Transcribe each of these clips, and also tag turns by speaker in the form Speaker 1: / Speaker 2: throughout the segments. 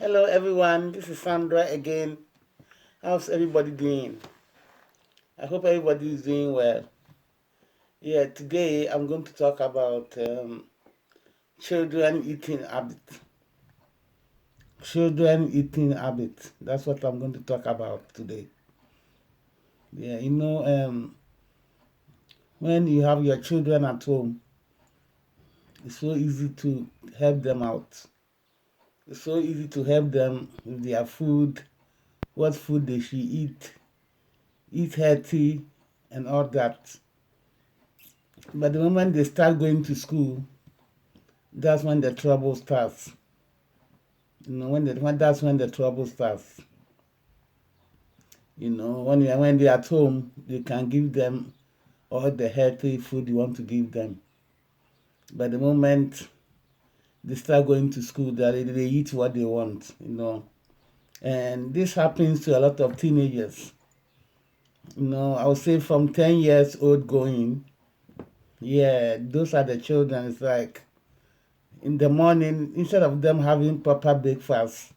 Speaker 1: Hello everyone, this is Sandra again. How's everybody doing? I hope everybody is doing well. Yeah, today I'm going to talk about children eating habits. Children eating habits. That's what I'm going to talk about today. Yeah, when you have your children at home, it's so easy to help them out. It's so easy to help them with their food, what food they should eat healthy, and all that. But the moment they start going to school, that's when the trouble starts. That's when the trouble starts. When they're at home, you can give them all the healthy food you want to give them. But the moment they start going to school, they eat what they want. And this happens to a lot of teenagers. I would say from 10 years old going, yeah, those are the children. It's like in the morning, instead of them having proper breakfast,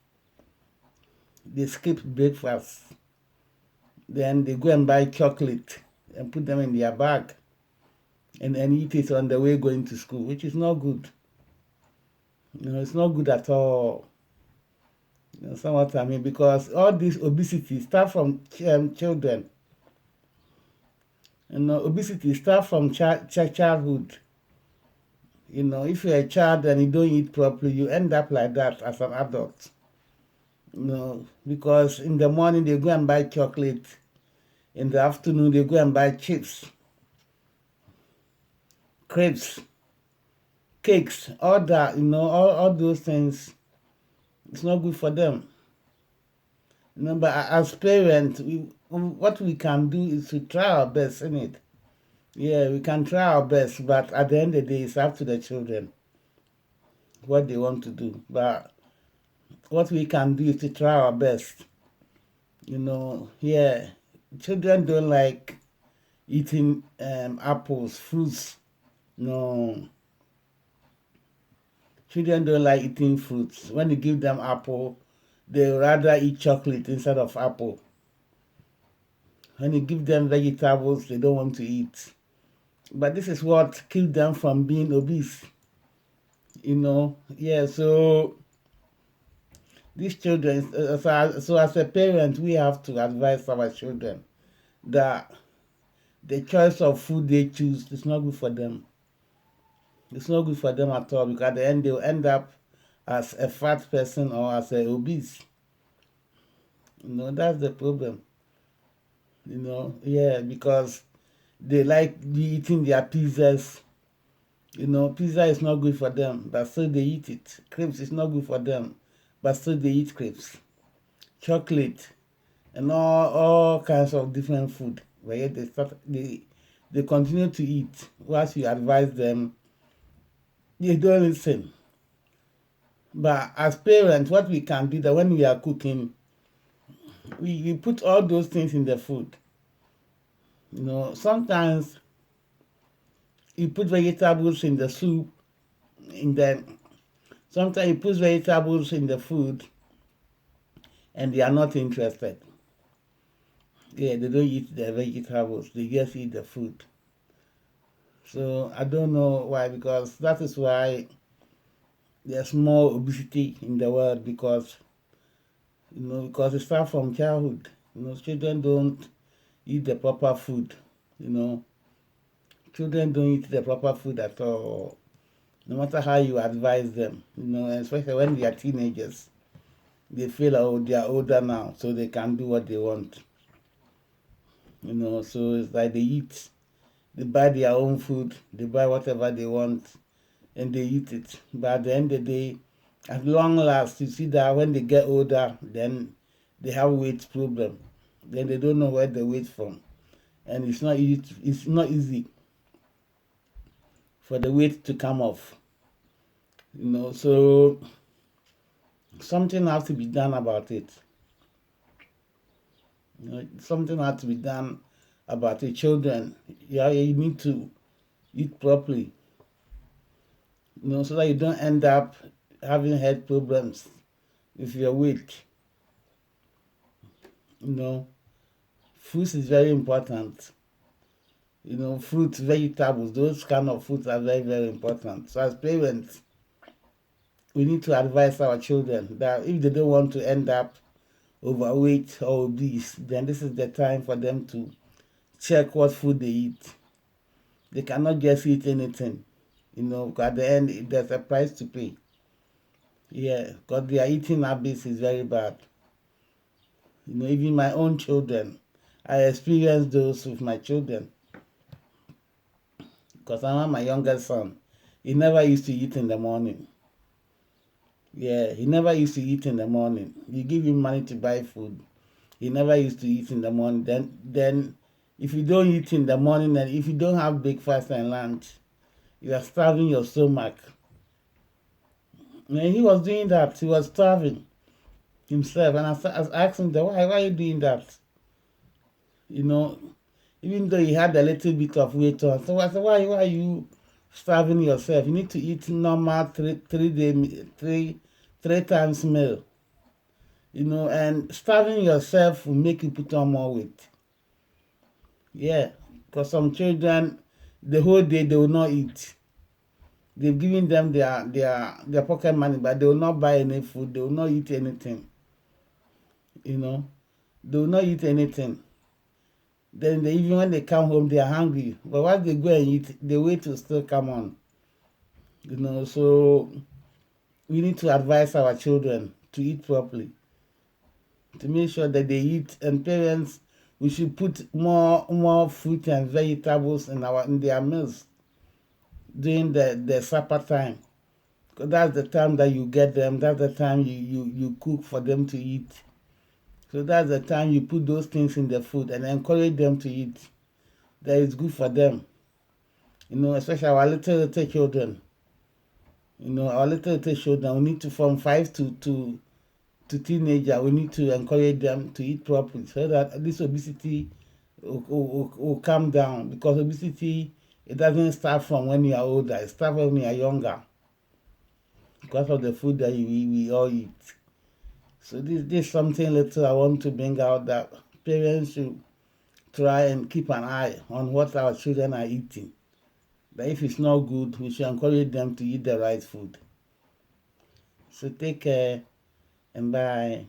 Speaker 1: they skip breakfast. Then they go and buy chocolate and put them in their bag and eat it on the way going to school, which is not good. It's not good at all. Somewhat I mean, because all this obesity start from children. Obesity start from childhood. If you're a child and you don't eat properly, you end up like that as an adult. Because in the morning they go and buy chocolate, in the afternoon they go and buy chips, crepes, cakes, all that, all those things. It's not good for them. But as parents, what we can do is to try our best, isn't it? Yeah, we can try our best, but at the end of the day, it's up to the children what they want to do. But what we can do is to try our best. Yeah, children don't like eating apples, fruits. No, children don't like eating fruits. When you give them apple, they rather eat chocolate instead of apple. When you give them vegetables, they don't want to eat. But this is what keeps them from being obese. Yeah, so these children, so as a parent, we have to advise our children that the choice of food they choose is not good for them. It's not good for them at all, because at the end they'll end up as a fat person or as a obese. That's the problem. Yeah, because they like eating their pizzas. Pizza is not good for them, but still they eat it. Crepes is not good for them, but still they eat crepes. Chocolate and all kinds of different food. But yet they continue to eat. Once you advise them, they don't listen. But as parents, what we can do that when we are cooking, we put all those things in the food. Sometimes you put vegetables in the soup, in the sometimes you put vegetables in the food and they are not interested. Yeah, they don't eat the vegetables, they just eat the food. So I don't know why, because that is why there's more obesity in the world, because it starts from childhood. Children don't eat the proper food. You know, children don't eat the proper food at all. No matter how you advise them, especially when they are teenagers, they feel oh they are older now, so they can do what they want. So it's like they buy their own food, they buy whatever they want, and they eat it. But at the end of the day, at long last, you see that when they get older, then they have weight problem. Then they don't know where the weight from, and it's not easy for the weight to come off. So something has to be done about it. Something has to be done about the children. Yeah, you need to eat properly. So that you don't end up having health problems with your weight. Fruits is very important. Fruits, vegetables, those kind of foods are very, very important. So as parents, we need to advise our children that if they don't want to end up overweight or obese, then this is the time for them to check what food they eat. They cannot just eat anything, because at the end, there's a price to pay. Yeah, because their eating habits is very bad. Even my own children, I experienced those with my children. Because I am my youngest son. He never used to eat in the morning. Yeah, he never used to eat in the morning. You give him money to buy food. He never used to eat in the morning. Then if you don't eat in the morning and if you don't have breakfast and lunch, you are starving your stomach. And he was doing that. He was starving himself. And I asked him, why are you doing that? Even though he had a little bit of weight on. So I said, why are you starving yourself? You need to eat normal three times meal. And starving yourself will make you put on more weight. Yeah, because some children, the whole day they will not eat. They've given them their pocket money, but they will not buy any food. They will not eat anything. They will not eat anything. Then even when they come home, they are hungry. But once they go and eat, the weight will still come on. So we need to advise our children to eat properly, to make sure that they eat. And parents, we should put more fruit and vegetables in their meals during the supper time. Because that's the time that you get them. That's the time you cook for them to eat. So that's the time you put those things in the food and encourage them to eat. That is good for them. Especially our little children. Our little children, we need to, from 5 to teenager, we need to encourage them to eat properly so that this obesity will come down. Because obesity, it doesn't start from when you are older. It starts when you are younger. Because of the food that we all eat. So this is something little I want to bring out, that parents should try and keep an eye on what our children are eating. That if it's not good, we should encourage them to eat the right food. So take care and bye.